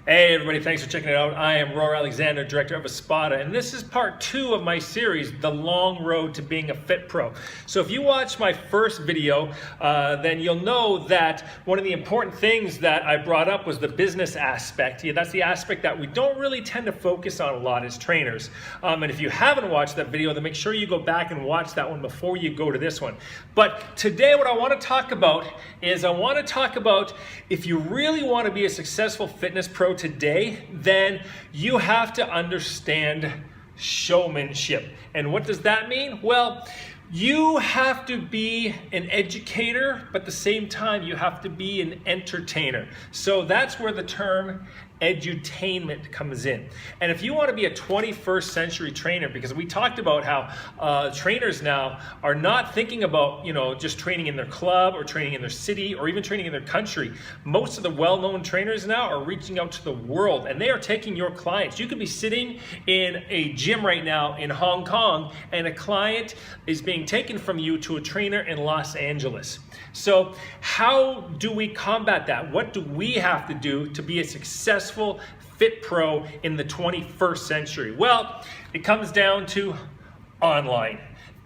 Hey everybody, thanks for checking it out. I am Ror Alexander, director of Espada, and this is part 2 of my series, The Long Road to Being a Fit Pro. So if you watched my first video, then you'll know that one of the important things that I brought up was the business aspect. Yeah, that's the aspect that we don't really tend to focus on a lot as trainers. And if you haven't watched that video, then make sure you go back and watch that one before you go to this one. But today what I want to talk about is if you really want to be a successful fitness pro today, then you have to understand showmanship. And what does that mean? Well, you have to be an educator, but at the same time, you have to be an entertainer. So that's where the term edutainment comes in. And if you want to be a 21st century trainer, because we talked about how trainers now are not thinking about, just training in their club or training in their city or even training in their country. Most of the well-known trainers now are reaching out to the world, and they are taking your clients. You could be sitting in a gym right now in Hong Kong, and a client is being taken from you to a trainer in Los Angeles. So how do we combat that? What do we have to do to be a successful fit pro in the 21st century? Well, it comes down to online.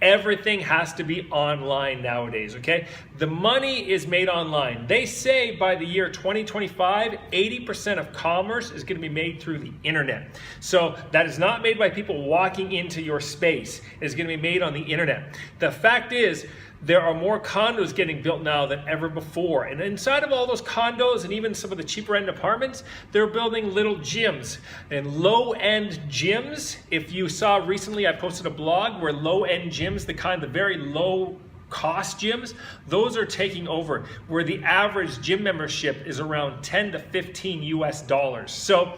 Everything has to be online nowadays, okay? The money is made online. They say by the year 2025, 80% of commerce is going to be made through the internet. So that is not made by people walking into your space. It's going to be made on the internet. The fact is, there are more condos getting built now than ever before. And inside of all those condos and even some of the cheaper end apartments, they're building little gyms. And low-end gyms, if you saw recently, I posted a blog where low-end gyms, the very low cost gyms, those are taking over, where the average gym membership is around 10 to 15 US dollars. So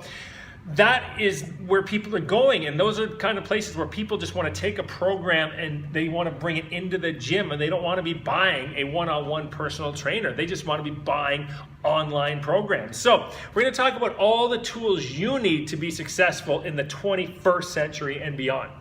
that is where people are going, and those are the kind of places where people just want to take a program and they want to bring it into the gym, and they don't want to be buying a one-on-one personal trainer. They just want to be buying online programs. So we're going to talk about all the tools you need to be successful in the 21st century and beyond.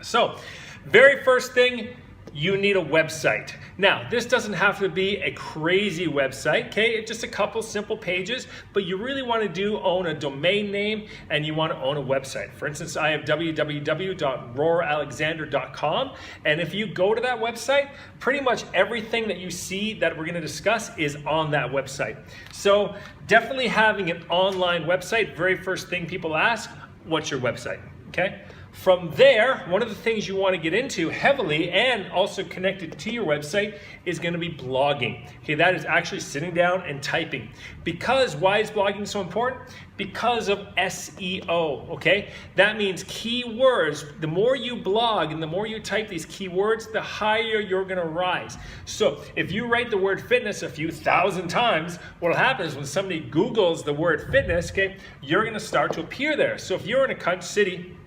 So very first thing, you need a website. Now, this doesn't have to be a crazy website, okay? It's just a couple simple pages, but you really want to own a domain name, and you want to own a website. For instance, I have www.roralexander.com, and if you go to that website, pretty much everything that you see that we're going to discuss is on that website. So definitely having an online website. Very first thing people ask, what's your website, okay? From there, one of the things you want to get into heavily and also connected to your website is going to be blogging. Okay, that is actually sitting down and typing. Because why is blogging so important? Because of SEO, okay? That means keywords. The more you blog and the more you type these keywords, the higher you're going to rise. So if you write the word fitness a few thousand times, what will happen is when somebody Googles the word fitness, okay, you're going to start to appear there. So if you're in a country city,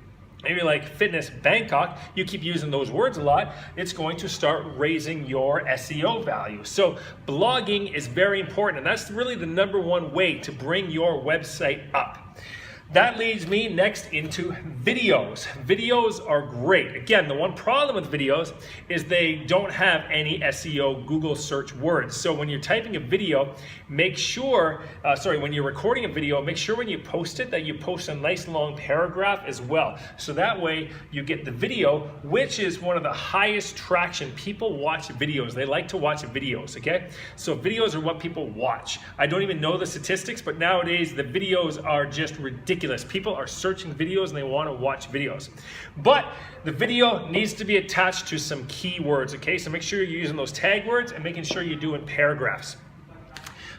maybe like Fitness Bangkok, you keep using those words a lot, it's going to start raising your SEO value. So blogging is very important, and that's really the #1 way to bring your website up. That leads me next into videos. Videos are great. Again, the one problem with videos is they don't have any SEO Google search words. So when you're typing a video, make sure, when you're recording a video, make sure when you post it that you post a nice long paragraph as well. So that way you get the video, which is one of the highest traction. People watch videos. They like to watch videos, okay? So videos are what people watch. I don't even know the statistics, but nowadays the videos are just ridiculous. People are searching videos and they want to watch videos. But the video needs to be attached to some keywords, okay? So make sure you're using those tag words and making sure you're doing paragraphs.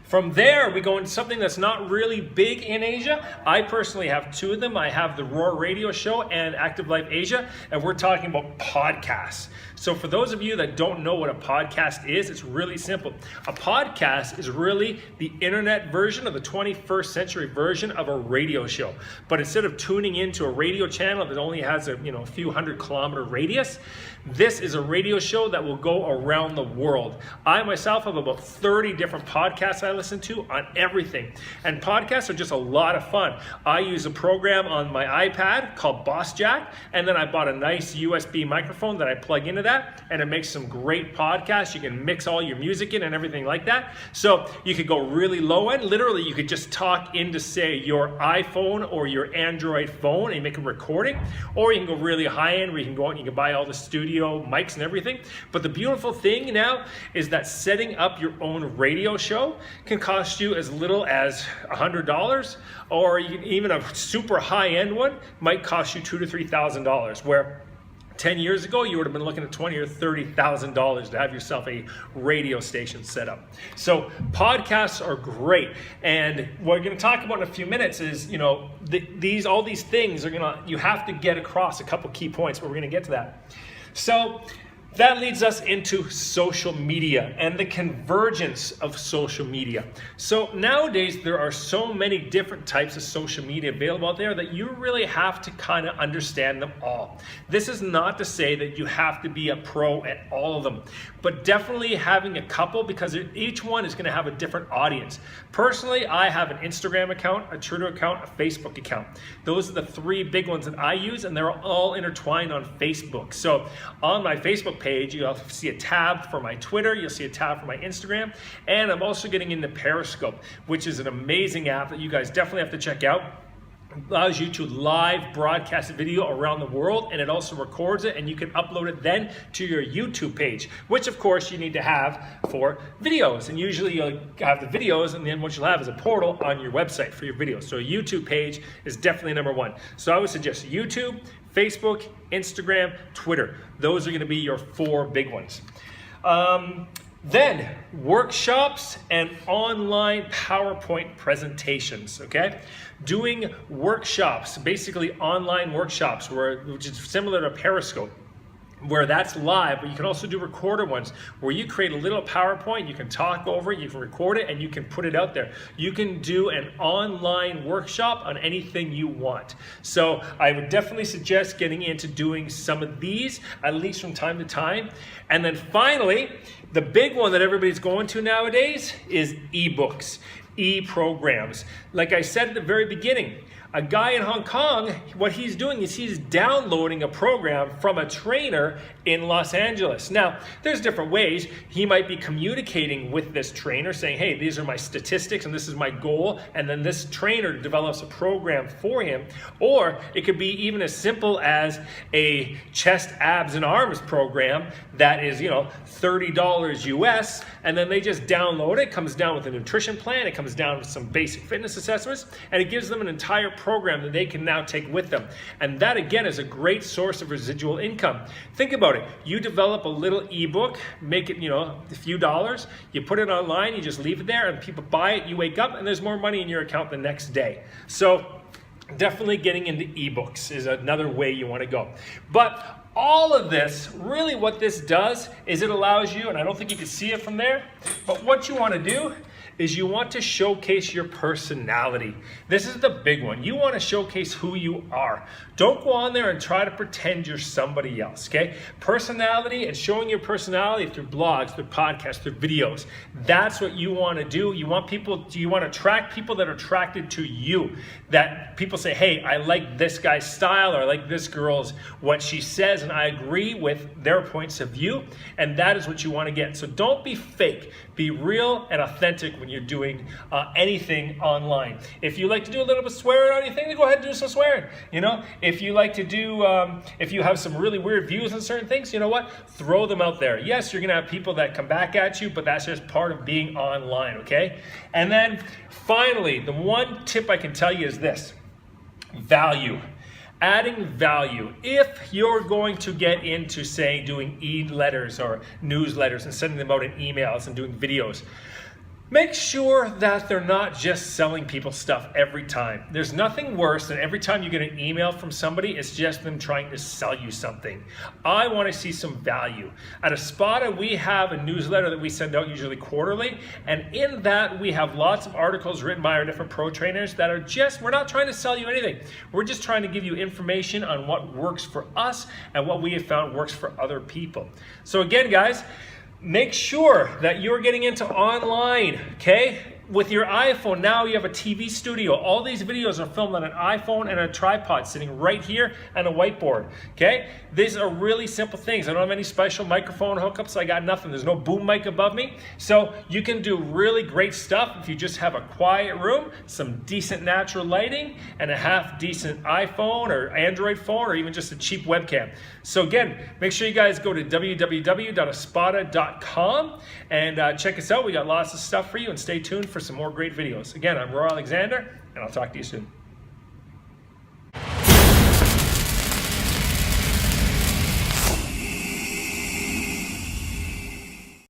From there, we go into something that's not really big in Asia. I personally have 2 of them. I have the Ror Radio Show and Active Life Asia, and we're talking about podcasts. So for those of you that don't know what a podcast is, it's really simple. A podcast is really the internet version of the 21st century version of a radio show. But instead of tuning into a radio channel that only has a few 100-kilometer radius, This is a radio show that will go around the world. I myself have about 30 different podcasts I listen to on everything. And podcasts are just a lot of fun. I use a program on my iPad called Boss Jack, and then I bought a nice USB microphone that I plug into that, and it makes some great podcasts. You can mix all your music in and everything like that. So you could go really low end. Literally, you could just talk into, say, your iPhone or your Android phone and make a recording. Or you can go really high end where you can go out and you can buy all the studio mics and everything. But the beautiful thing now is that setting up your own radio show can cost you as little as $100, or even a super high end one might cost you $2,000 to $3,000, where 10 years ago, you would have been looking at $20,000 or $30,000 to have yourself a radio station set up. So podcasts are great, and what we're going to talk about in a few minutes is, you know, all these things are you have to get across a couple key points, but we're going to get to that. So that leads us into social media and the convergence of social media. So nowadays, there are so many different types of social media available out there that you really have to kind of understand them all. This is not to say that you have to be a pro at all of them, but definitely having a couple, because each one is going to have a different audience. Personally, I have an Instagram account, a Twitter account, a Facebook account. Those are the three big ones that I use, and they're all intertwined on Facebook. So on my Facebook page, you'll see a tab for my Twitter, you'll see a tab for my Instagram, and I'm also getting into Periscope, which is an amazing app that you guys definitely have to check out. It allows you to live broadcast video around the world, and it also records it, and you can upload it then to your YouTube page, which of course you need to have for videos. And usually you'll have the videos, and then what you'll have is a portal on your website for your videos. So a YouTube page is definitely number one. So I would suggest YouTube, Facebook, Instagram, Twitter. Those are going to be your four big ones. Then workshops and online PowerPoint presentations, okay? Doing workshops, basically online workshops, which is similar to Periscope, where that's live, but you can also do recorded ones where you create a little PowerPoint, you can talk over it, you can record it, and you can put it out there. You can do an online workshop on anything you want. So I would definitely suggest getting into doing some of these, at least from time to time. And then finally, the big one that everybody's going to nowadays is ebooks, e-programs. Like I said at the very beginning, a guy in Hong Kong, what he's doing is he's downloading a program from a trainer in Los Angeles. Now, there's different ways. He might be communicating with this trainer saying, hey, these are my statistics and this is my goal. And then this trainer develops a program for him. Or it could be even as simple as a chest, abs, and arms program that is, you know, $30 US. And then they just download it. It comes down with a nutrition plan. It comes down with some basic fitness assessments. And it gives them an entire program that they can now take with them. And that again is a great source of residual income. Think about it. You develop a little ebook, make it, you know, a few dollars, you put it online, you just leave it there and people buy it, you wake up and there's more money in your account the next day. So definitely getting into ebooks is another way you want to go. But all of this, really what this does is it allows you, and I don't think you can see it from there, but what you want to do is you want to showcase your personality. This is the big one. You want to showcase who you are. Don't go on there and try to pretend you're somebody else, okay? Personality and showing your personality through blogs, through podcasts, through videos. That's what you want to do. You want to attract people that are attracted to you. That people say, hey, I like this guy's style, or I like this girl's what she says, and I agree with their points of view. And that is what you want to get. So don't be fake. Be real and authentic when you're doing anything online. If you like to do a little bit of swearing on anything, then go ahead and do some swearing. You know, if you like to do, if you have some really weird views on certain things, you know what? Throw them out there. Yes, you're gonna have people that come back at you, but that's just part of being online, okay? And then finally, the one tip I can tell you is this: value. Adding value. If you're going to get into, say, doing e-letters or newsletters and sending them out in emails and doing videos, Make sure that they're not just selling people stuff every time. There's nothing worse than every time you get an email from somebody, it's just them trying to sell you something. I want to see some value. At Espada, we have a newsletter that we send out usually quarterly, and in that we have lots of articles written by our different pro trainers that are just, we're not trying to sell you anything. We're just trying to give you information on what works for us and what we have found works for other people. So again, guys, make sure that you're getting into online, okay? With your iPhone, now you have a TV studio. All these videos are filmed on an iPhone and a tripod sitting right here and a whiteboard, okay? These are really simple things. I don't have any special microphone hookups. I got nothing. There's no boom mic above me. So you can do really great stuff if you just have a quiet room, some decent natural lighting, and a half decent iPhone or Android phone, or even just a cheap webcam. So again, make sure you guys go to www.espada.com and check us out. We got lots of stuff for you, and stay tuned for some more great videos. Again, I'm Ror Alexander, and I'll talk to you soon.